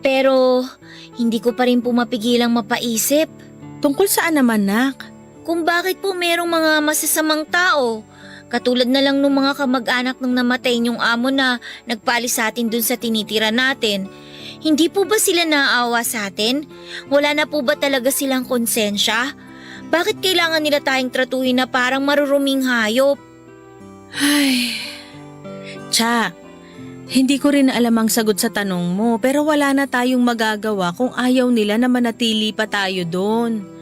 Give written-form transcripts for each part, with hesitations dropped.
Pero hindi ko pa rin po mapigilang mapaisip Tungkol saan naman, nak? kung bakit po merong mga masasamang tao. Katulad na lang ng mga kamag-anak ng namatay niyong amo na nagpalis sa atin dun sa tinitira natin. Hindi po ba sila naaawa sa atin? Wala na po ba talaga silang konsensya? Bakit kailangan nila tayong tratuhin na parang maruruming hayop? Ay, Cha, hindi ko rin alam ang sagot sa tanong mo pero wala na tayong magagawa kung ayaw nila na manatili pa tayo doon.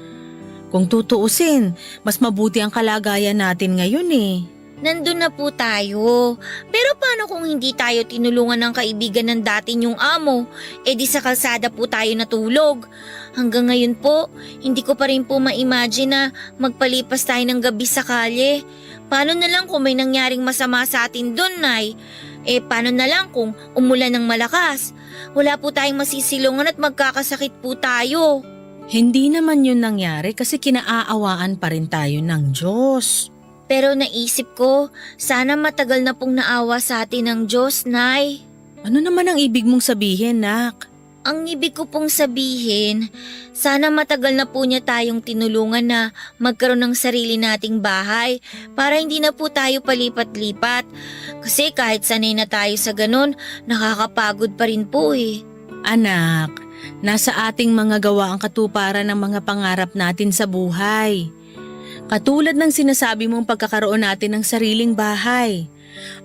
Kung tutuusin, mas mabuti ang kalagayan natin ngayon eh. Nandun na po tayo. Pero paano kung hindi tayo tinulungan ng kaibigan ng dati niyong amo? E di sa kalsada po tayo natulog. Hanggang ngayon po, hindi ko pa rin po ma-imagine na magpalipas tayo ng gabi sa kalye. Paano na lang kung may nangyaring masama sa atin doon, Nay? Eh paano na lang kung umulan ng malakas? Wala po tayong masisilungan at magkakasakit po tayo. Hindi naman yun nangyari kasi kinaaawaan pa rin tayo ng Diyos. Pero naisip ko, sana matagal na pong naawa sa atin ng Diyos, Nay. Ano naman ang ibig mong sabihin, nak? Ang ibig ko pong sabihin, sana matagal na po niya tayong tinulungan na magkaroon ng sarili nating bahay para hindi na po tayo palipat-lipat. Kasi kahit sanay na tayo sa ganun, nakakapagod pa rin po eh. Anak, nasa ating mga gawa ang katuparan ng mga pangarap natin sa buhay. Katulad ng sinasabi mong pagkakaroon natin ng sariling bahay.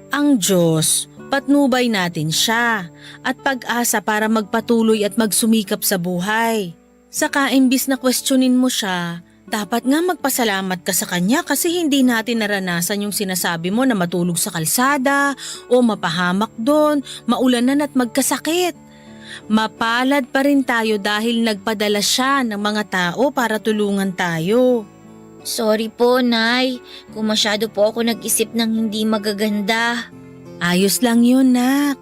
Ang Diyos, patnubay natin siya at pag-asa para magpatuloy at magsumikap sa buhay. Saka imbis na questionin mo siya, dapat nga magpasalamat ka sa kanya kasi hindi natin naranasan yung sinasabi mo na matulog sa kalsada o mapahamak doon, maulanan at magkasakit. Mapalad pa rin tayo dahil nagpadala siya ng mga tao para tulungan tayo. Sorry po, Nay, kung masyado po ako nag-isip ng hindi magaganda. Ayos lang yun, nak.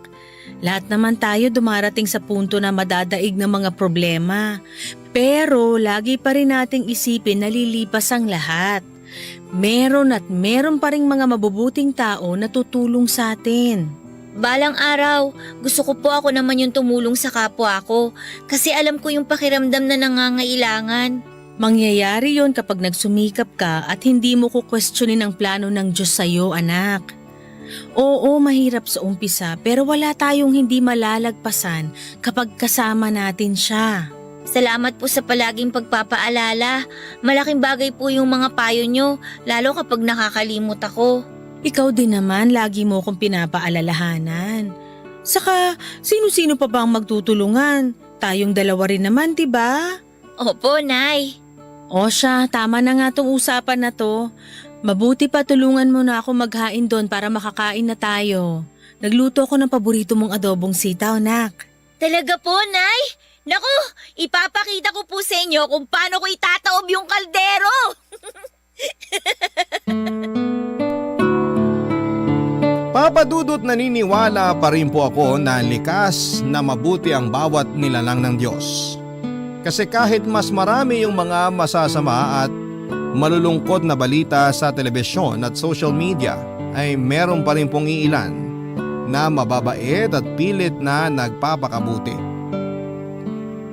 Lahat naman tayo dumarating sa punto na madadaig ng mga problema. Pero lagi pa rin nating isipin na lilipas ang lahat. Meron at meron pa ring mga mabubuting tao na tutulong sa atin. Balang araw, gusto ko po ako naman yung tumulong sa kapwa ko kasi alam ko yung pakiramdam na nangangailangan. Mangyayari yon kapag nagsumikap ka at hindi mo kukwestiyonin ang plano ng Diyos sa'yo, anak. Oo, mahirap sa umpisa pero wala tayong hindi malalagpasan kapag kasama natin siya. Salamat po sa palaging pagpapaalala. Malaking bagay po yung mga payo nyo, lalo kapag nakakalimot ako. Ikaw din naman, lagi mo akong pinapaalalahanan. Saka, sino-sino pa ba ang magtutulungan? Tayong dalawa rin naman, diba? Opo, Nay. O siya, tama na nga tong usapan na to. Mabuti pa tulungan mo na ako maghain doon para makakain na tayo. Nagluto ako ng paborito mong adobong sitaw, nak. Talaga po, Nay? Naku, ipapakita ko po sa inyo kung paano ko itataob yung kaldero. Papa Dudut, naniniwala pa rin po ako na likas na mabuti ang bawat nilalang ng Diyos. Kasi kahit mas marami yung mga masasama at malulungkot na balita sa telebisyon at social media, ay meron pa rin pong iilan na mababait at pilit na nagpapakabuti.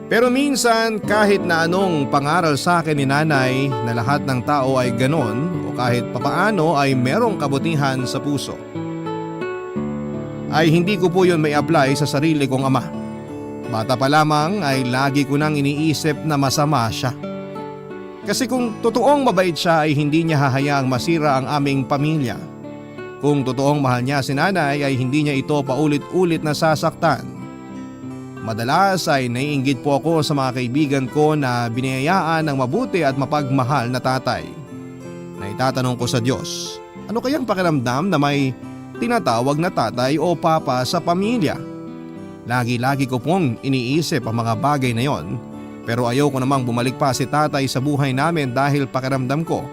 Pero minsan kahit na anong pangaral sa akin ni nanay na lahat ng tao ay ganon o kahit papaano ay merong kabutihan sa puso, ay hindi ko po yun may apply sa sarili kong ama. Bata pa lamang ay lagi ko nang iniisip na masama siya. Kasi kung totoong mabait siya ay hindi niya hahayaang masira ang aming pamilya. Kung totoong mahal niya si nanay ay hindi niya ito paulit-ulit na sasaktan. Madalas ay naiinggit po ako sa mga kaibigan ko na biniyayaan ng mabuti at mapagmahal na tatay. Naitatanong ko sa Diyos, ano kayang pakiramdam na may tinatawag na tatay o papa sa pamilya? Lagi-lagi ko pong iniisip ang mga bagay na yon, pero ayoko namang bumalik pa si tatay sa buhay namin dahil pakiramdam ko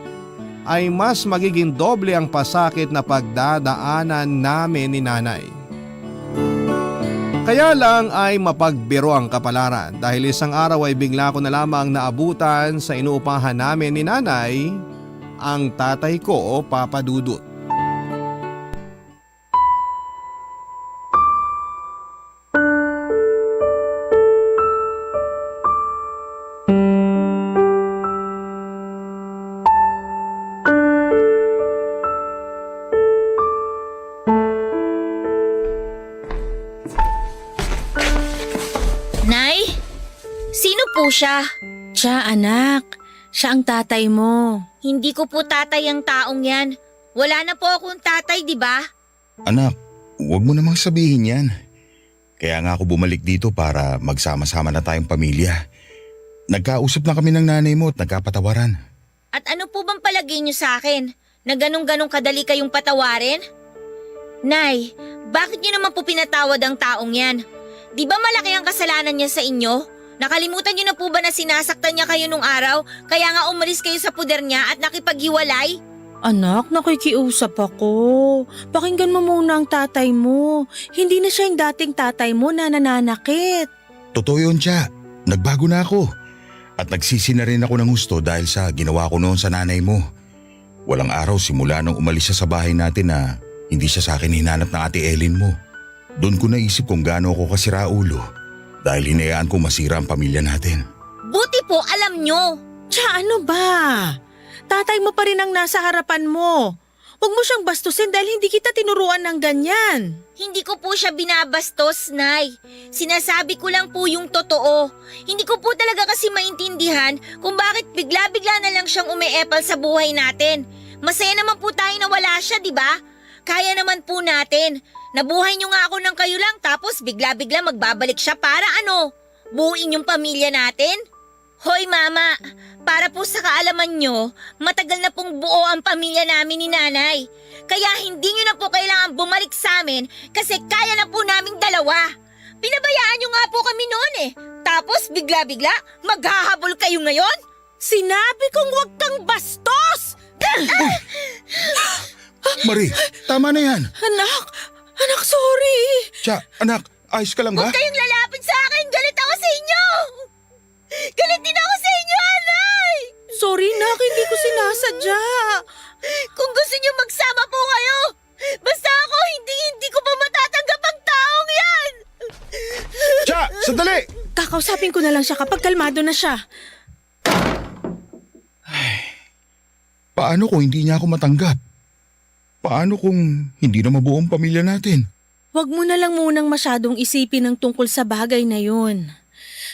ay mas magiging doble ang pasakit na pagdadaanan namin ni nanay. Kaya lang ay mapagbiro ang kapalaran dahil isang araw ay bigla ko na lamang naabutan sa inuupahan namin ni nanay ang tatay ko, Papa Dudut. po siya. Siya anak, siya ang tatay mo. Hindi ko po tatay ang taong yan. Wala na po akong tatay, di ba? Anak, huwag mo namang sabihin yan. Kaya nga ako bumalik dito para magsama-sama na tayong pamilya. Nagkausap na kami ng nanay mo at nagkapatawaran. At ano po bang palagay niyo sa akin? Na ganong-ganong kadali kayong patawarin? Nay, bakit niyo naman po pinatawad ang taong yan? Di ba malaki ang kasalanan niya sa inyo? Nakalimutan niyo na po ba na sinasaktan niya kayo nung araw? Kaya nga umalis kayo sa puder niya at nakipaghiwalay? Anak, nakikiusap ako. Pakinggan mo muna ang tatay mo. Hindi na siya yung dating tatay mo na nananakit. Totoo yun, Cha. Nagbago na ako. At nagsisi na rin ako ng gusto dahil sa ginawa ko noon sa nanay mo. Walang araw simula nung umalis siya sa bahay natin na hindi siya sa akin hinanap ng ate Ellen mo. Doon ko naisip kung gaano ako kasira ulo dahil hinayaan ko masira ang pamilya natin. Buti po alam nyo. Tsa, ano ba? Tatay mo pa rin ang nasa harapan mo. Huwag mo siyang bastusin dahil hindi kita tinuruan ng ganyan. Hindi ko po siya binabastos, Nay. Sinasabi ko lang po yung totoo. Hindi ko po talaga kasi maintindihan kung bakit bigla-bigla na lang siyang umeepal sa buhay natin. Masaya naman po tayo na wala siya, di ba? Kaya naman po natin. Nabuhay niyo nga ako ng kayo lang tapos bigla-bigla magbabalik siya para ano? Buuin yung pamilya natin? Hoy Mama, para po sa kaalaman nyo, matagal na pong buo ang pamilya namin ni Nanay. Kaya hindi nyo na po kailangan bumalik sa amin kasi kaya na po naming dalawa. Pinabayaan nyo nga po kami noon eh. Tapos bigla-bigla, maghahabol kayo ngayon? Sinabi kong huwag kang bastos! Marie, tama na yan. Anak, sorry. Cha, anak, ayos ka lang ba? Huwag kayong lalapit sa akin, galit ako sa inyo! Galit din ako sa inyo, Anay! Sorry, nak, hindi ko sinasadya. Kung gusto niyo magsama po kayo, basta ako hindi ko pa matatanggap ang taong yan! Cha, sandali! Kakausapin ko na lang siya kapag kalmado na siya. Paano kung hindi niya ako matanggap? Paano kung hindi na mabuo ang pamilya natin? Huwag mo na lang munang masyadong isipin ang tungkol sa bagay na yun.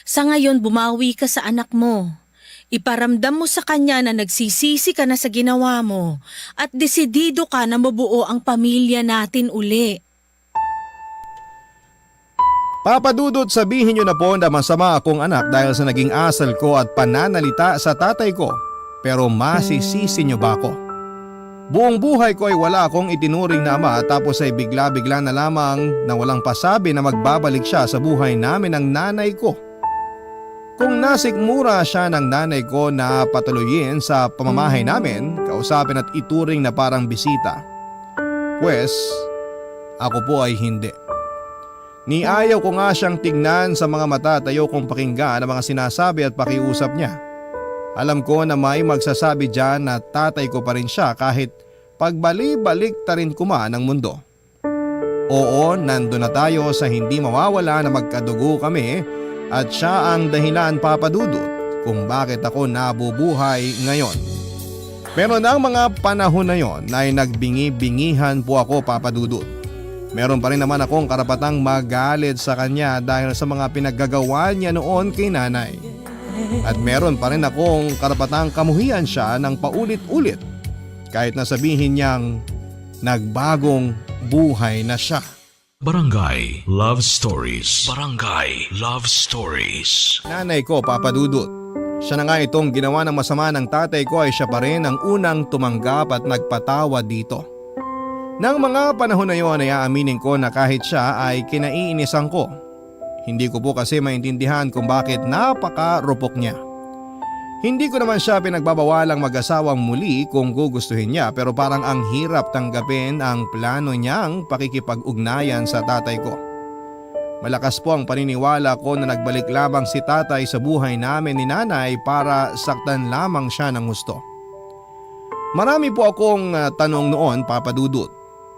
Sa ngayon, bumawi ka sa anak mo. Iparamdam mo sa kanya na nagsisisi ka na sa ginawa mo at desidido ka na mabuo ang pamilya natin uli. Papa Dudut, sabihin niyo na po na masama akong anak dahil sa naging asal ko at pananalita sa tatay ko. Pero masisisi niyo ba ako? Buong buhay ko ay wala akong itinuring na ama tapos ay bigla-bigla na lamang na walang pasabi na magbabalik siya sa buhay namin ng nanay ko. Kung nasikmura siya ng nanay ko na patuloyin sa pamamahay namin, kausapin at ituring na parang bisita, pues ako po ay hindi. Niayaw ko nga siyang tignan sa mga mata at ayaw kong pakinggan ang mga sinasabi at pakiusap niya. Alam ko na may magsasabi dyan na tatay ko pa rin siya kahit pagbali-balik ta rin kuman ang mundo. Oo, nando na tayo sa hindi mawawala na magkadugo kami at siya ang dahilan, Papa Dudut, kung bakit ako nabubuhay ngayon. Pero ng mga panahon na yon ay nagbingi-bingihan po ako, Papa Dudut. Meron pa rin naman akong karapatang magalit sa kanya dahil sa mga pinaggagawa niya noon kay nanay. At meron pa rin akong karapatang kamuhian siya ng paulit-ulit kahit na sabihin niyang nagbagong buhay na siya. Barangay Love Stories. Barangay Love Stories. Nanay ko, Papa Dudut. Siya na nga itong ginawa ng masama ng tatay ko ay siya pa rin ang unang tumanggap at nagpatawad dito. Nang mga panahon na yon ay aaminin ko na kahit siya ay kinaiinisan ko. Hindi ko po kasi maintindihan kung bakit napakarupok niya. Hindi ko naman siya pinagbabawalang mag-asawang muli kung gugustuhin niya pero parang ang hirap tanggapin ang plano niyang pakikipag-ugnayan sa tatay ko. Malakas po ang paniniwala ko na nagbalik lamang si tatay sa buhay namin ni nanay para saktan lamang siya ng gusto. Marami po akong tanong noon, Papa Dudut.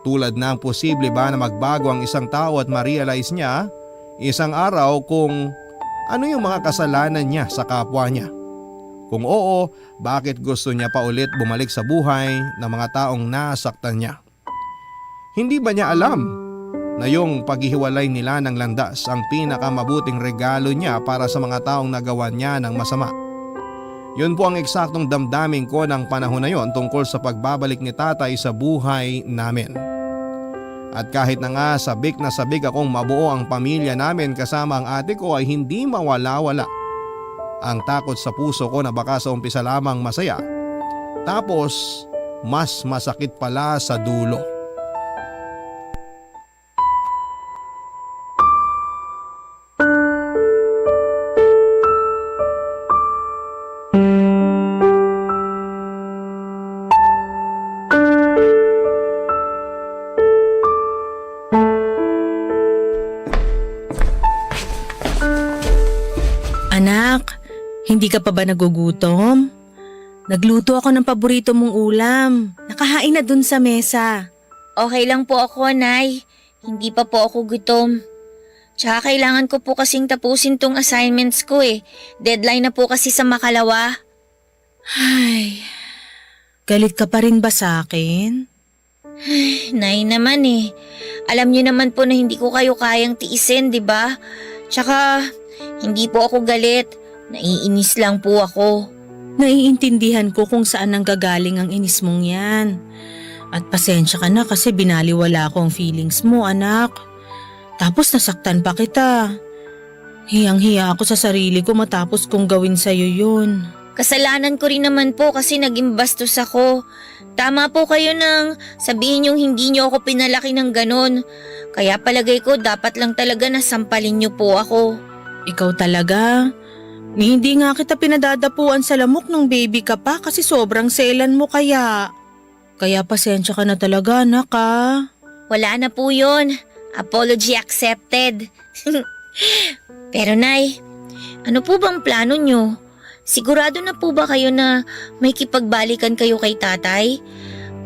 Tulad ng posible ba na magbago ang isang tao at ma-realize niya isang araw kung ano yung mga kasalanan niya sa kapwa niya. Kung oo, bakit gusto niya pa ulit bumalik sa buhay ng mga taong nasaktan niya? Hindi ba niya alam na yung paghihiwalay nila ng landas ang pinakamabuting regalo niya para sa mga taong nagawa niya ng masama. Yun po ang eksaktong damdamin ko ng panahon na yon tungkol sa pagbabalik ni tatay sa buhay namin. At kahit na nga sabik na sabik akong mabuo ang pamilya namin kasama ang ate ko ay hindi mawala-wala ang takot sa puso ko na baka sa umpisa lamang masaya, tapos mas masakit pala sa dulo. Anak, hindi ka pa ba nagugutom? Nagluto ako ng paborito mong ulam. Nakahain na dun sa mesa. Okay lang po ako, Nay. Hindi pa po ako gutom. Tsaka kailangan ko po kasing tapusin tong assignments ko eh. Deadline na po kasi sa makalawa. Ay, galit ka pa rin ba sa akin? Nay naman eh. Alam niyo naman po na hindi ko kayo kayang tiisin, di ba? Tsaka, hindi po ako galit. Naiinis lang po ako. Naiintindihan ko kung saan nanggagaling ang inis mong yan. At pasensya ka na kasi binaliwala ko ang feelings mo, anak. Tapos nasaktan pa kita. Hiyang-hiya ako sa sarili ko matapos kong gawin sa'yo yun. Kasalanan ko rin naman po kasi naging bastos ako. Tama po kayo nang sabihin yung hindi niyo ako pinalaki ng ganon. Kaya palagay ko dapat lang talaga na sampalin niyo po ako. Ikaw talaga? Hindi nga kita pinadadapuan sa lamok nung baby ka pa kasi sobrang selan mo kaya. Kaya pasensya ka na talaga, anak ah. Wala na po yun. Apology accepted. Pero Nay, ano po bang plano niyo? Sigurado na po ba kayo na may kipagbalikan kayo kay tatay?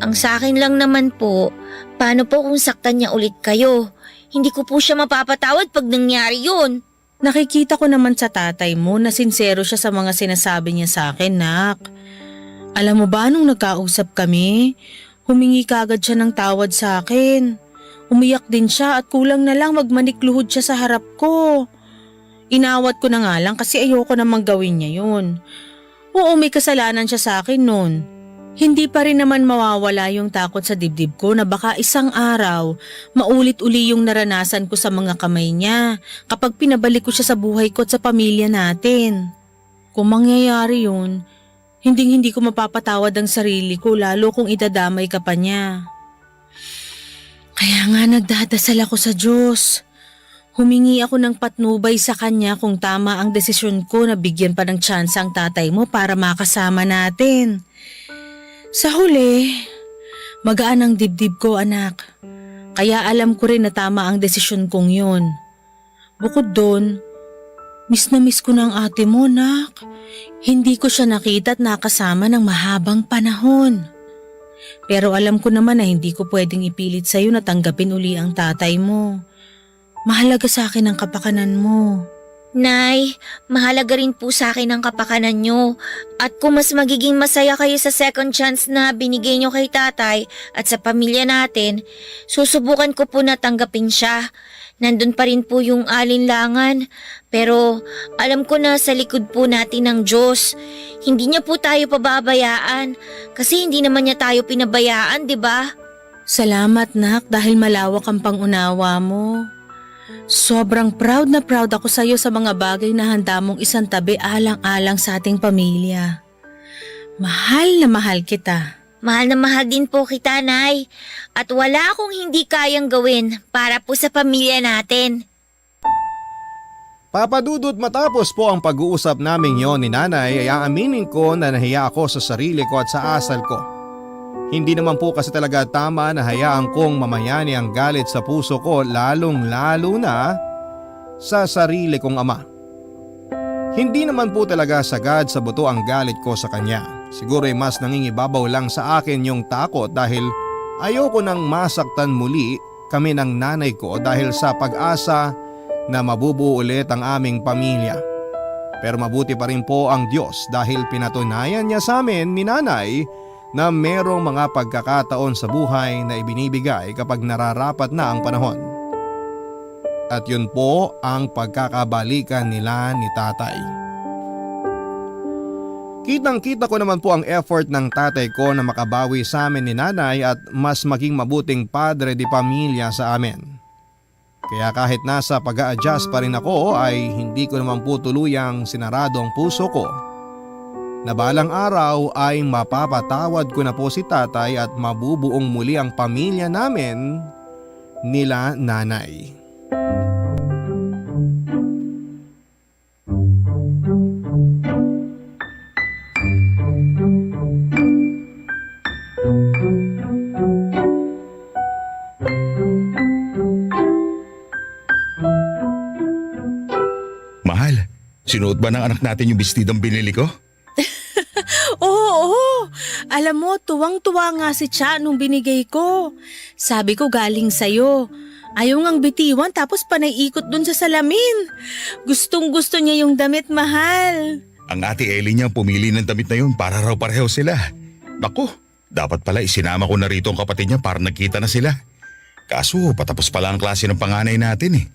Ang sa akin lang naman po, paano po kung saktan niya ulit kayo? Hindi ko po siya mapapatawad pag nangyari yun. Nakikita ko naman sa tatay mo na sincero siya sa mga sinasabi niya sa akin, nak. Alam mo ba nung nagkausap kami, humingi kagad siya ng tawad sa akin. Umiyak din siya at kulang na lang magmanikluhod siya sa harap ko. Inawat ko na nga lang kasi ayoko namang gawin niya yun. Oo, may kasalanan siya sa akin nun. Hindi pa rin naman mawawala yung takot sa dibdib ko na baka isang araw maulit-uli yung naranasan ko sa mga kamay niya kapag pinabalik ko siya sa buhay ko at sa pamilya natin. Kung mangyayari yun, hindi ko mapapatawad ang sarili ko lalo kung idadamay ka pa niya. Kaya nga nagdadasal ako sa Diyos. Humingi ako ng patnubay sa kanya kung tama ang desisyon ko na bigyan pa ng tsansa ang tatay mo para makasama natin. Sa huli, magaan ang dibdib ko, anak. Kaya alam ko rin na tama ang desisyon kong yun. Bukod doon, miss na miss ko na ang ate mo, nak. Hindi ko siya nakita at nakasama ng mahabang panahon. Pero alam ko naman na hindi ko pwedeng ipilit sa'yo na tanggapin uli ang tatay mo. Mahalaga sa akin ang kapakanan mo. Nay, mahalaga rin po sa akin ang kapakanan nyo. At kung mas magiging masaya kayo sa second chance na binigay nyo kay tatay at sa pamilya natin, susubukan ko po na tanggapin siya. Nandun pa rin po yung alinlangan. Pero alam ko na sa likod po natin ng Diyos. Hindi niya po tayo pababayaan. Kasi hindi naman niya tayo pinabayaan, di ba? Salamat, nak, dahil malawak ang pangunawa mo. Sobrang proud na proud ako sa iyo sa mga bagay na handa mong isang tabi alang-alang sa ating pamilya. Mahal na mahal kita. Mahal na mahal din po kita, Nay. At wala akong hindi kayang gawin para po sa pamilya natin. Papadudot matapos po ang pag-uusap naming yon ni nanay ay aaminin ko na nahiya ako sa sarili ko at sa asal ko. Hindi naman po kasi talaga tama na hayaan kong mamayani ang galit sa puso ko lalong-lalo na sa sarili kong ama. Hindi naman po talaga sagad sa buto ang galit ko sa kanya. Siguro ay mas nangingibabaw lang sa akin yung takot dahil ayoko nang masaktan muli kami ng nanay ko dahil sa pag-asa na mabubuo ulit ang aming pamilya. Pero mabuti pa rin po ang Diyos dahil pinatunayan niya sa amin ni nanay na merong mga pagkakataon sa buhay na ibinibigay kapag nararapat na ang panahon. At yun po ang pagkakabalikan nila ni tatay. Kitang-kita ko naman po ang effort ng tatay ko na makabawi sa amin ni nanay at mas maging mabuting padre de pamilya sa amin. Kaya kahit nasa pag-a-adjust pa rin ako ay hindi ko naman po tuluyang sinarado ang puso ko na balang araw ay mapapatawad ko na po si tatay at mabubuong muli ang pamilya namin nila nanay. Mahal, sinuot ba ng anak natin yung bestidong binili ko? Oo. Alam mo, tuwang-tuwa nga si Cha nung binigay ko. Sabi ko galing sa'yo. Ayaw ngang bitiwan tapos panay-ikot dun sa salamin. Gustong-gusto niya yung damit, mahal. Ang ate Ellie niya pumili ng damit na yun para raw pareho sila. Naku, dapat pala isinama ko na rito ang kapatid niya para nagkita na sila. Kaso patapos pala ang klase ng panganay natin eh.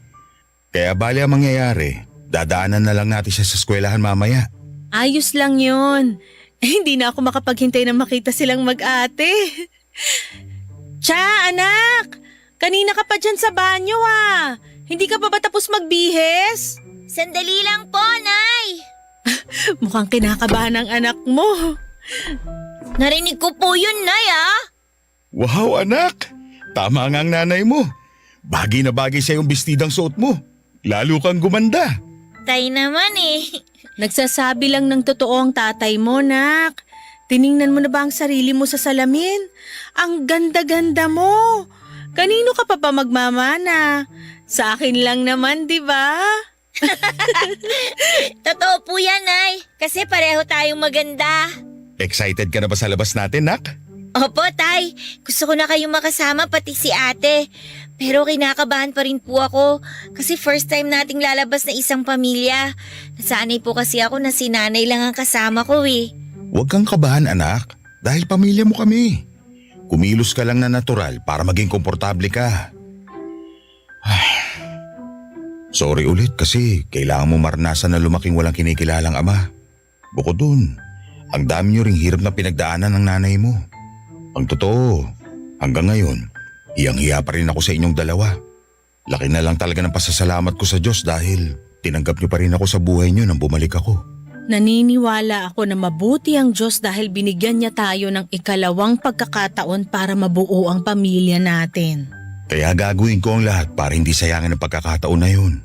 Kaya bali ang mangyayari, dadaanan na lang natin siya sa eskwelahan mamaya. Ayos lang yun. Hindi na ako makapaghintay na makita silang mag-ate. Cha, anak! Kanina ka pa dyan sa banyo ah. Hindi ka pa ba tapos magbihis? Sandali lang po, Nay! Mukhang kinakabahan ang anak mo. Narinig ko po yun, Nay ah! Wow anak, tama nga ang nanay mo. Bagay na bagay sa yung bestidang suot mo. Lalo kang gumanda. Tay naman eh. Nagsasabi lang ng totoo ang tatay mo, nak. Tiningnan mo na ba ang sarili mo sa salamin? Ang ganda-ganda mo. Kanino ka pa ba magmamana? Sa akin lang naman, di ba? Totoo po yan, Nay. Kasi pareho tayong maganda. Excited ka na ba sa labas natin, nak? Opo, Tay. Gusto ko na kayong makasama pati si ate. Pero kinakabahan pa rin po ako kasi first time nating lalabas na isang pamilya. Nasanay po kasi ako na si nanay lang ang kasama ko eh. Huwag kang kabahan anak, dahil pamilya mo kami. Kumilos ka lang na natural para maging komportable ka. Sorry ulit kasi kailangan mo maranasan na lumaking walang kinikilalang ama. Bukod dun, ang dami niyo ring hirap na pinagdaanan ng nanay mo. Ang totoo, hanggang ngayon, hiyang-hiya pa rin ako sa inyong dalawa. Laki na lang talaga ng pasasalamat ko sa Diyos dahil tinanggap niyo pa rin ako sa buhay niyo nang bumalik ako. Naniniwala ako na mabuti ang Diyos dahil binigyan niya tayo ng ikalawang pagkakataon para mabuo ang pamilya natin. Kaya gagawin ko ang lahat para hindi sayangin ang pagkakataon na yun.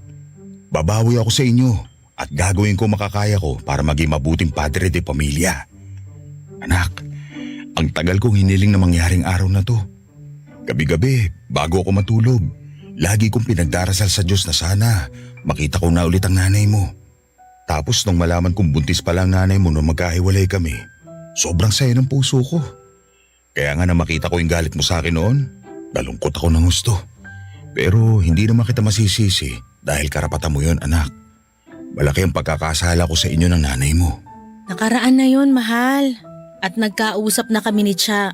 Babawi ako sa inyo at gagawin ko makakaya ko para maging mabuting padre de pamilya. Anak, ang tagal kong hiniling na mangyaring araw na to. Gabi-gabi, bago ako matulog, lagi kong pinagdarasal sa Diyos na sana makita ko na ulit ang nanay mo. Tapos nung malaman kong buntis pala ang nanay mo nung magkahiwalay kami, sobrang saya ng puso ko. Kaya nga na makita ko yung galit mo sa akin noon, nalungkot ako ng gusto. Pero hindi naman kita masisisi dahil karapatan mo yon anak. Malaki ang pagkakasala ko sa inyo ng nanay mo. Nakaraan na yon, mahal. At nagkausap na kami ni Cha.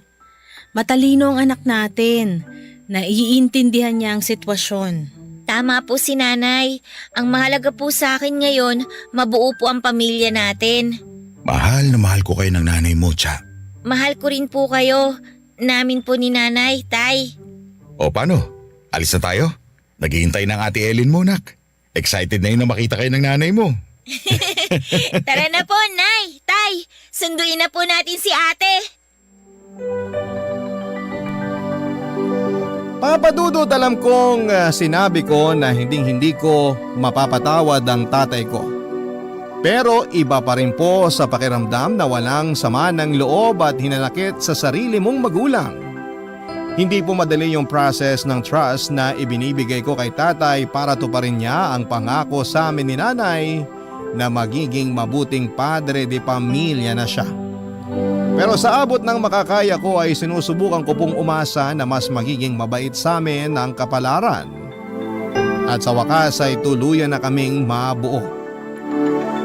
Matalino ang anak natin. Naiintindihan niya ang sitwasyon. Tama po si nanay. Ang mahalaga po sa akin ngayon, mabuo po ang pamilya natin. Mahal na mahal ko kayo ng nanay mo, Cha. Mahal ko rin po kayo. Namin po ni nanay, Tay. O paano? Alis na tayo? Naghihintay ng ate Ellen mo, nak. Excited na yun na makita kayo ng nanay mo. Tara na po, Nay, Tay. Sunduin na po natin si ate. Papadudot alam kong sinabi ko na hindi ko mapapatawad ang tatay ko. Pero iba pa rin po sa pakiramdam na walang sama ng loob at hinanakit sa sarili mong magulang. Hindi po madali yung process ng trust na ibinibigay ko kay tatay para tuparin niya ang pangako sa amin ni nanay na magiging mabuting padre de pamilya na siya. Pero sa abot ng makakaya ko ay sinusubukan ko pong umasa na mas magiging mabait sa amin ang kapalaran. At sa wakas ay tuluyan na kaming mabuo.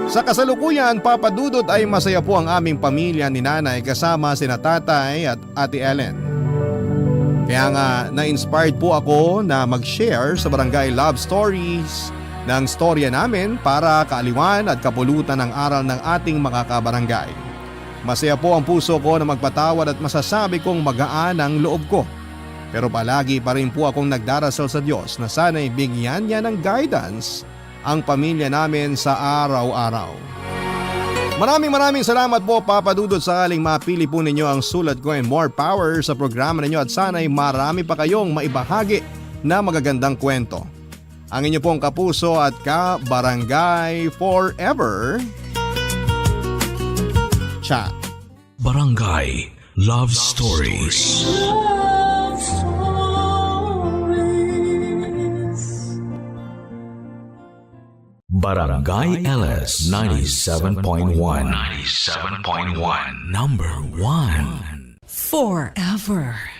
Sa kasalukuyan, papadudot ay masaya po ang aming pamilya ni nanay kasama sina tatay at ate Ellen. Kaya nga na-inspired po ako na mag-share sa Barangay Love Stories ng storya namin para kaaliwan at kapulutan ng aral ng ating mga kabarangay. Masaya po ang puso ko na magpatawad at masasabi kong magaan ang loob ko. Pero palagi pa rin po akong nagdarasal sa Diyos na sana'y bigyan niya ng guidance ang pamilya namin sa araw-araw. Maraming salamat po Papa Dudut sa aling mapili po ninyo ang sulat ko and more power sa programa ninyo at sana'y marami pa kayong maibahagi na magagandang kwento. Ang inyo pong kapuso at ka-barangay forever, Cha. Barangay Love Stories. Barangay LS 97.1. 97.1. Number 1. Forever.